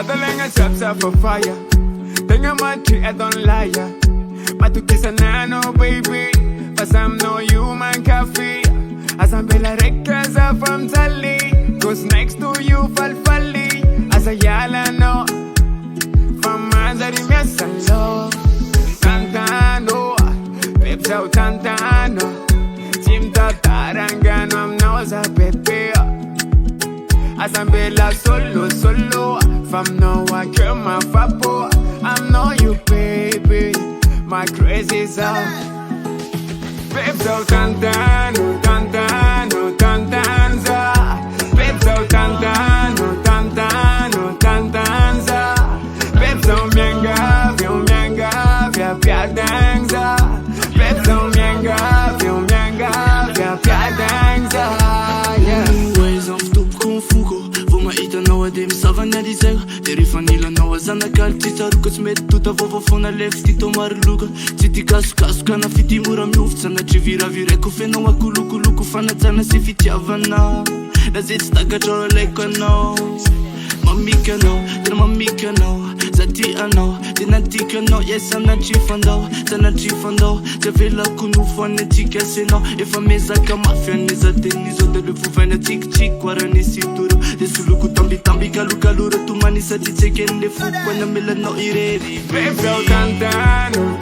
Madalenga chops up for fire. Tenga my tree, I don't lie. Matukisa nano, baby. Cause I'm no human coffee. As I'm Bella Records from Tally. Cause next to you, Falfali. As a yala no. From Manzari, Messalo. Santano. Peps out Tantano. Chimta Tarangano, I'm Noza Pepe. As I'm Bella solo. From no I care my fapo. I'm know you, baby. My crazy self. Peps out Tantano, Tantanza. Peps out Tantano, Tantanza. Peps out Mianga, via Piadanza. Peps out Mianga, via Piadanza. Yeah. Ways I'm stop con fugo. Vou mahita anao ade misavana ry zay. De rehefa nilanao zanakaly tsy tsaroka tsy mety tota vaovao foana lefy ty tao maro loka. Tsy ty kasokasoka na fity mora miovy sanatry viravirako fenao akolokoloko fanatsana sy fitiavana. Na zay tsy takatra ao alaiko anao. Mamika anao, tena mamika anao. Za ty anao, tena tiky anao. Yes, sanatry fandao, tsy avelako nofo any atsika senao. Efa mezaka mafy an'iza teny izao. De le vovaina tsikitsiky arany situro. De soloko tambitamby kalokalora tomany satria tsy eken'le foko anamelanao irery. Peps out Tantano.